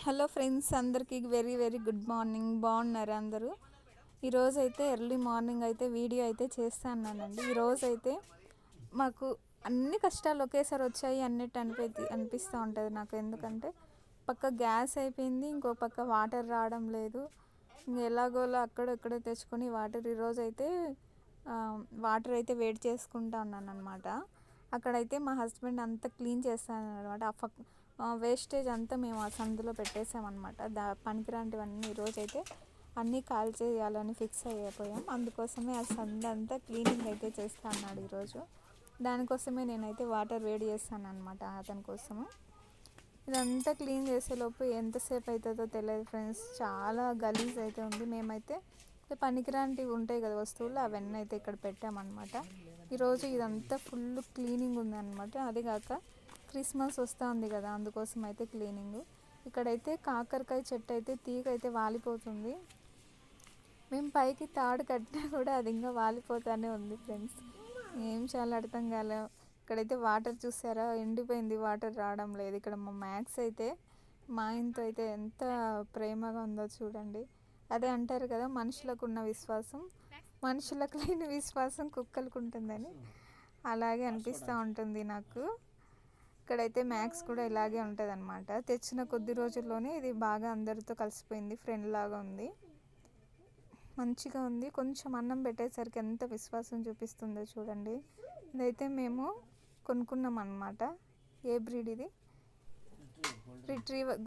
Hello friends, అందరికీ very very good morning. బాగున్నారు అందరూ? ఈరోజు అయితే ఎర్లీ మార్నింగ్ అయితే వీడియో అయితే చేస్తానండి. ఈరోజు అయితే మాకు అన్ని కష్టాలు ఒకేసారి వచ్చాయి అన్నట్టు అనిపిస్తూ ఉంటుంది నాకు. ఎందుకంటే పక్క గ్యాస్ అయిపోయింది, ఇంకో పక్క వాటర్ రావడం లేదు. ఎలాగోలా అక్కడెక్కడ తెచ్చుకొని వాటర్ ఈరోజు అయితే వాటర్ అయితే వేడి చేసుకుంటా ఉన్నాను అనమాట. అక్కడైతే మా హస్బెండ్ అంతా క్లీన్ చేస్తాను అనమాట. వేస్టేజ్ అంతా మేము ఆ సందులో పెట్టేసామన్నమాట. పనికిరాంటివన్నీ ఈరోజైతే అన్నీ కాల్ చేయాలని ఫిక్స్ అయిపోయాం. అందుకోసమే ఆ సందు అంతా క్లీనింగ్ అయితే చేస్తా అన్నాడు ఈరోజు. దానికోసమే నేనైతే వాటర్ వేడి చేస్తాను అనమాట అతని కోసము. ఇదంతా క్లీన్ చేసేలోపు ఎంతసేపు అవుతుందో తెలియదు ఫ్రెండ్స్. చాలా గలీజ్ అయితే ఉంది. మేమైతే పనికిరాంటివి ఉంటాయి కదా వస్తువులు, అవన్నీ అయితే ఇక్కడ పెట్టామన్నమాట. ఈరోజు ఇదంతా ఫుల్ క్లీనింగ్ ఉందన్నమాట. అది కాక క్రిస్మస్ వస్తూ ఉంది కదా, అందుకోసం అయితే క్లీనింగ్. ఇక్కడైతే కాకరకాయ చెట్టు అయితే తీగ అయితే వాలిపోతుంది. మేము పైకి తాడు కట్టినా కూడా అది ఇంకా వాలిపోతూనే ఉంది ఫ్రెండ్స్. ఏం చాలా అర్థం కాలే. ఇక్కడైతే వాటర్ చూసారా, ఎండిపోయింది, వాటర్ రావడం లేదు. ఇక్కడ మా మ్యాక్స్ అయితే మా ఆయనతో అయితే ఎంత ప్రేమగా ఉందో చూడండి. అదే అంటారు కదా, మనుషులకు ఉన్న విశ్వాసం మనుషులకు లేని విశ్వాసం కుక్కలకు ఉంటుందని. అలాగే అనిపిస్తూ ఉంటుంది నాకు. ఇక్కడైతే మ్యాక్స్ కూడా ఇలాగే ఉంటుంది అనమాట. తెచ్చిన కొద్ది రోజుల్లోనే ఇది బాగా అందరితో కలిసిపోయింది, ఫ్రెండ్ లాగా ఉంది, మంచిగా ఉంది. కొంచెం అన్నం పెట్టేసరికి ఎంత విశ్వాసం చూపిస్తుందో చూడండి. ఇదైతే మేము కొనుక్కున్నాం అన్నమాట. ఏ బ్రీడ్ ఇది?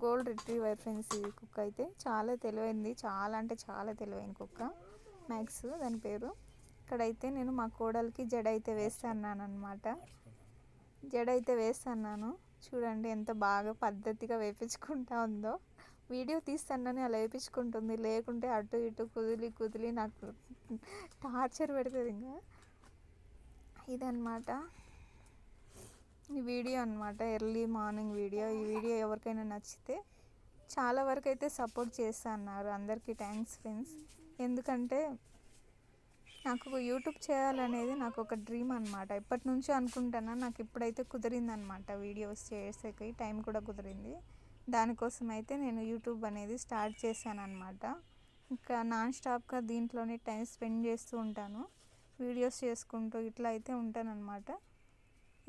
Gold retriever friends. ఈ కుక్క అయితే చాలా తెలివైంది, చాలా అంటే చాలా తెలివైన కుక్క, మ్యాక్స్ దాని పేరు. ఇక్కడైతే నేను మా కోడలికి జడ అయితే వేస్తున్నాను అనమాట. జడ అయితే వేస్తున్నాను చూడండి, ఎంత బాగా పద్ధతిగా వేయించుకుంటా ఉందో. వీడియో తీస్తానని అలా వేయించుకుంటుంది, లేకుంటే అటు ఇటు కుదిలి నాకు టార్చర్ పెడుతుంది. ఇంకా ఇదన్నమాట ఈ వీడియో అనమాట, ఎర్లీ మార్నింగ్ వీడియో. ఈ వీడియో ఎవరికైనా నచ్చితే చాలా వరకు అయితే సపోర్ట్ చేస్తా అన్నారు. అందరికీ థ్యాంక్స్ ఫ్రెండ్స్. ఎందుకంటే నాకు యూట్యూబ్ చేయాలనేది నాకు ఒక డ్రీమ్ అనమాట. ఎప్పటి నుంచో అనుకుంటాను, నాకు ఇప్పుడైతే కుదిరిందనమాట. వీడియోస్ చేసేకి టైం కూడా కుదిరింది. దానికోసం అయితే నేను యూట్యూబ్ అనేది స్టార్ట్ చేశాను అనమాట. ఇంకా నాన్ స్టాప్గా దీంట్లోనే టైం స్పెండ్ చేస్తూ ఉంటాను, వీడియోస్ చేసుకుంటూ ఇట్లా అయితే ఉంటానన్నమాట.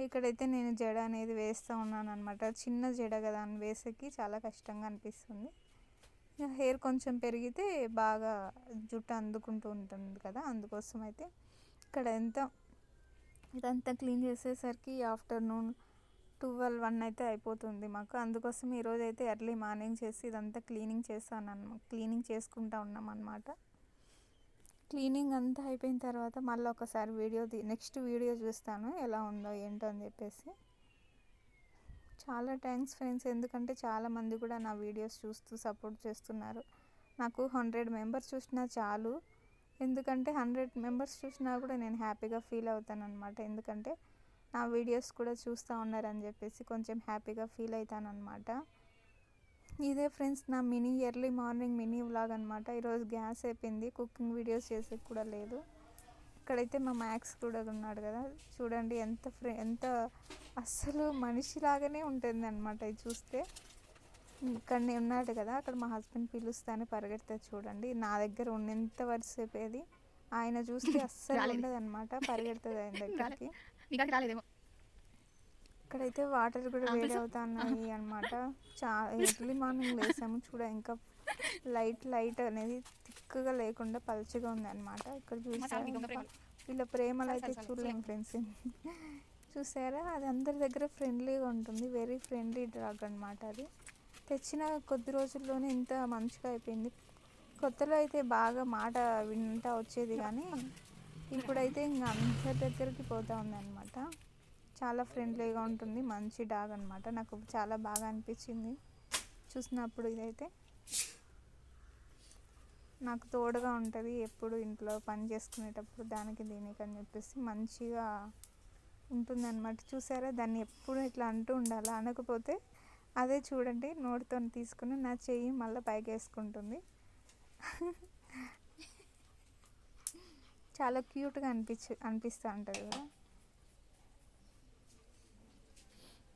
ఇక్కడైతే నేను జడ అనేది వేస్తూ ఉన్నాను అనమాట. చిన్న జడ కదా అని వేసేకి చాలా కష్టంగా అనిపిస్తుంది. హెయిర్ కొంచెం పెరిగితే బాగా జుట్టు అందుకుంటూ ఉంటుంది కదా, అందుకోసం అయితే ఇక్కడ ఇదంతా క్లీన్ చేసేసరికి ఆఫ్టర్నూన్ 12-1 అయితే అయిపోతుంది మాకు. అందుకోసం ఈరోజు అయితే ఎర్లీ మార్నింగ్ చేసి ఇదంతా క్లీనింగ్ చేసుకుంటా ఉన్నాం అన్నమాట. క్లీనింగ్ అంతా అయిపోయిన తర్వాత మళ్ళీ ఒకసారి నెక్స్ట్ వీడియో చూస్తాను ఎలా ఉందో ఏంటో అని చెప్పేసి. చాలా థ్యాంక్స్ ఫ్రెండ్స్, ఎందుకంటే చాలామంది కూడా నా వీడియోస్ చూస్తూ సపోర్ట్ చేస్తున్నారు. నాకు 100 మెంబర్స్ చూసినా చాలు. ఎందుకంటే 100 మెంబర్స్ చూసినా కూడా నేను హ్యాపీగా ఫీల్ అవుతాను అనమాట. ఎందుకంటే నా వీడియోస్ కూడా చూస్తూ ఉన్నారని చెప్పేసి కొంచెం హ్యాపీగా ఫీల్ అవుతాను అనమాట. ఇదే ఫ్రెండ్స్ నా ఎర్లీ మార్నింగ్ మినీ వ్లాగ్ అనమాట. ఈరోజు గ్యాస్ అయిపోయింది, కుకింగ్ వీడియోస్ చేసేది కూడా లేదు. ఇక్కడైతే మా మ్యాక్స్ కూడా ఉన్నాడు కదా, చూడండి ఎంత అస్సలు మనిషిలాగానే ఉంటుంది అనమాట. ఇది చూస్తే ఇక్కడనే ఉన్నాడు కదా, అక్కడ మా హస్బెండ్ పిలుస్తానే పరిగెడతా చూడండి. నా దగ్గర ఉన్నంత వరసేపు అది ఆయన చూస్తే అస్సలు ఉండదు అనమాట, పరిగెడుతుంది ఆయన దగ్గరికి. ఇక్కడైతే వాటర్ కూడా వేడి అవుతున్నాయి అనమాట. ఎర్లీ మార్నింగ్ లేసాము ఇంకా లైట్ అనేది థిక్గా లేకుండా పలుచగా ఉంది అనమాట. ఇక్కడ చూసారా వీళ్ళ ప్రేమలు అయితే చూడలేము ఫ్రెండ్స్. చూసారా, అది అందరి దగ్గర ఫ్రెండ్లీగా ఉంటుంది, వెరీ ఫ్రెండ్లీ డాగ్ అనమాట. అది తెచ్చిన కొద్ది రోజుల్లోనే ఇంత మంచిగా అయిపోయింది. కొత్తలో అయితే బాగా మాట వింటా వచ్చేది, కానీ ఇప్పుడైతే ఇంకా అందరి దగ్గరికి పోతూ ఉంది అనమాట. చాలా ఫ్రెండ్లీగా ఉంటుంది, మంచి డాగ్ అనమాట. నాకు చాలా బాగా అనిపించింది చూసినప్పుడు. ఇదైతే నాకు తోడుగా ఉంటుంది ఎప్పుడు ఇంట్లో పని చేసుకునేటప్పుడు, దీనికి అని చెప్పేసి మంచిగా ఉంటుంది అనమాట. చూసారా, దాన్ని ఎప్పుడు ఇట్లా అంటూ ఉండాలి, అనకపోతే అదే చూడండి నోటితో తీసుకుని నా చెయ్యి మళ్ళీ పైకి వేసుకుంటుంది. చాలా క్యూట్గా అనిపిస్తూ ఉంటుంది కదా.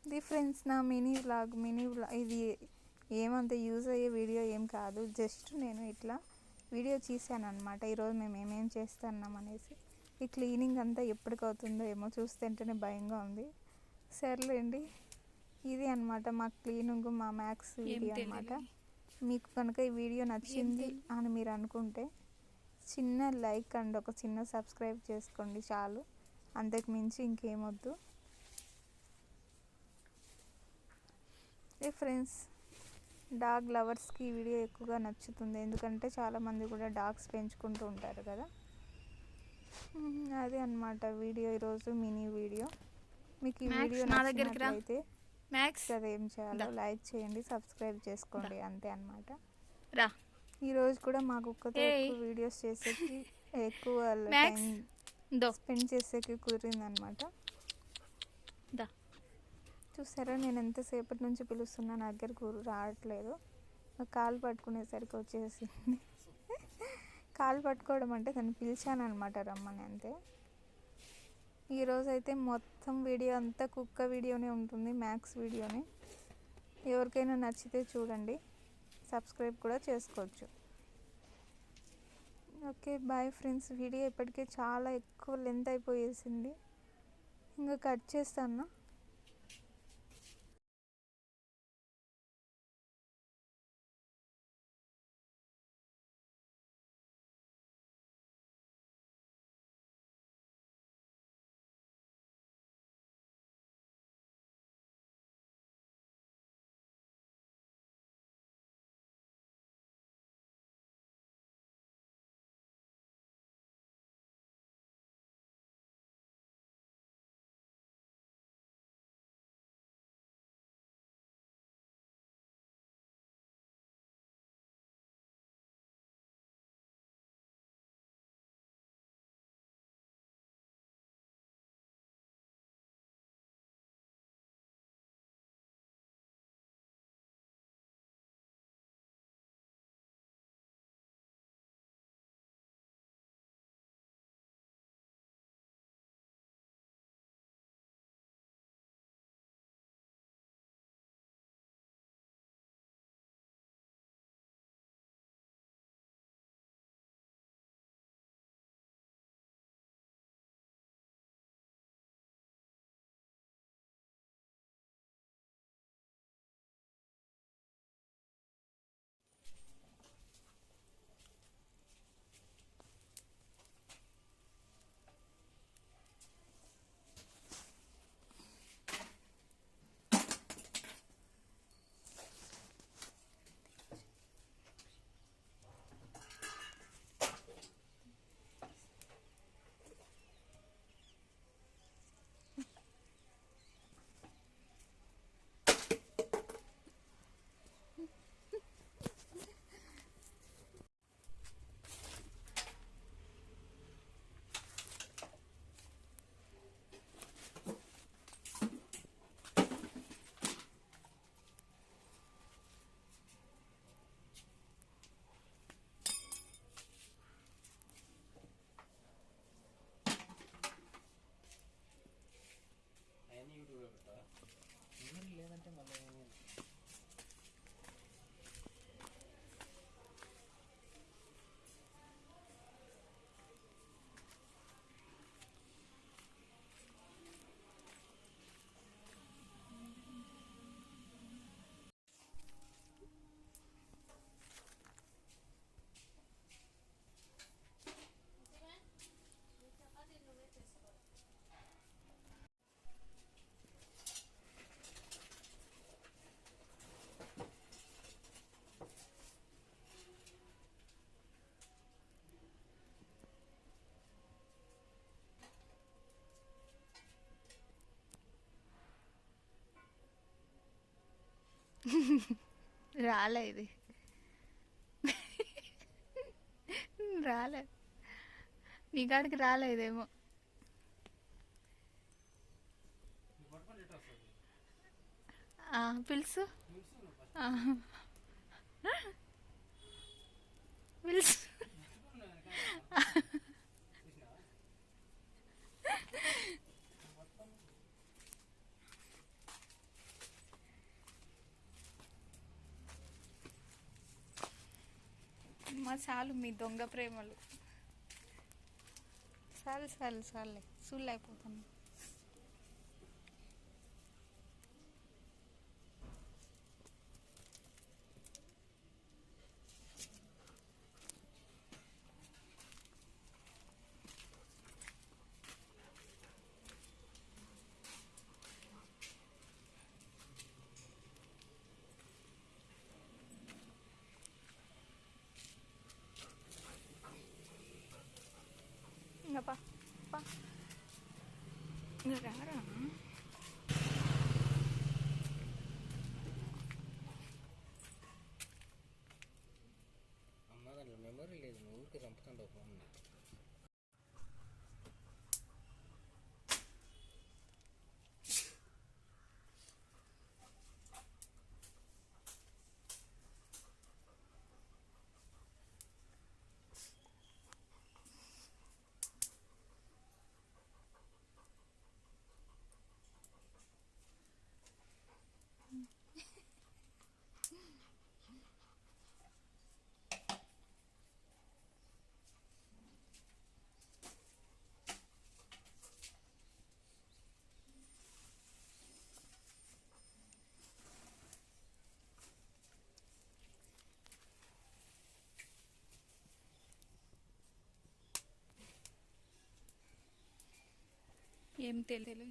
ఇది ఫ్రెండ్స్ నా మినీ వ్లాగ్. ఇది ఏమంత యూజ్ అయ్యే వీడియో ఏం కాదు, జస్ట్ నేను ఇట్లా వీడియో తీసాను అనమాట. ఈరోజు మేము ఏమేం చేస్తున్నాం అనేసి. ఈ క్లీనింగ్ అంతా ఎప్పటికవుతుందో ఏమో, చూస్తుంటేనే భయంగా ఉంది. సర్లేండి, ఇది అనమాట మా క్లీనింగ్, మా మ్యాథ్స్ వీడియో అనమాట. మీకు కనుక ఈ వీడియో నచ్చింది అని మీరు అనుకుంటే చిన్న లైక్ అండ్ ఒక చిన్న సబ్స్క్రైబ్ చేసుకోండి చాలు, అంతకు మించి ఇంకేమొద్దు. ఫ్రెండ్స్, డాగ్ లవర్స్కి ఈ వీడియో ఎక్కువగా నచ్చుతుంది, ఎందుకంటే చాలామంది కూడా డాగ్స్ పెంచుకుంటూ ఉంటారు కదా. అదే అన్నమాట వీడియో, ఈరోజు మినీ వీడియో. మీకు ఈ వీడియో నచ్చినట్లయితే కదా ఏం చేయాలో లైక్ చేయండి, సబ్స్క్రైబ్ చేసుకోండి, అంతే అన్నమాట. ఈరోజు కూడా మా కుక్కతో ఎక్కువ వీడియోస్ చేసేకి, ఎక్కువ టైం స్పెండ్ చేసేకి కుదిరిందనమాట. చూసారా, నేను ఎంతసేపటి నుంచి పిలుస్తున్నా, నా దగ్గర రావట్లేదు. కాలు పట్టుకునేసరికి వచ్చేసింది. కాలు పట్టుకోవడం అంటే తను పిలిచాను అనమాట రమ్మని, అంతే. ఈరోజైతే మొత్తం వీడియో అంతా కుక్క వీడియోనే ఉంటుంది, మ్యాక్స్ వీడియోనే. ఎవరికైనా నచ్చితే చూడండి, సబ్స్క్రైబ్ కూడా చేసుకోవచ్చు. Okay, bye friends. వీడియో ఇప్పటికే చాలా ఎక్కువ లెంత్ అయిపోయేసింది, ఇంకా కట్ చేస్తాను. రాలే ఇది, రాలే మీ కాడికి రాలేదేమో. పిలుసు, పిలుసు. అమ్మ చాలు మీ దొంగ ప్రేమలు. చాలు చూడలేకపోతాను. ఇంకా పా ఇంకా రారా. అమ్మ దాంట్లో మెమరీ లేదు, నువ్వు ఊరికి చంపుతుంటావు ఫోన్. ఏం తెలియదు.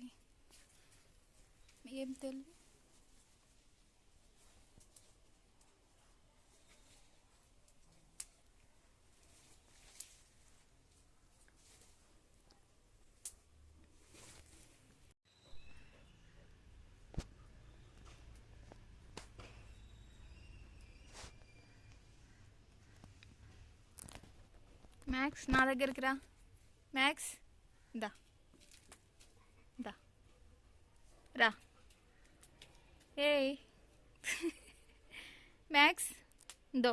మ్యాక్స్ నా దగ్గరికి రా. మ్యాక్స్ దా దా రా. ఏయ్ మ్యాక్స్ దో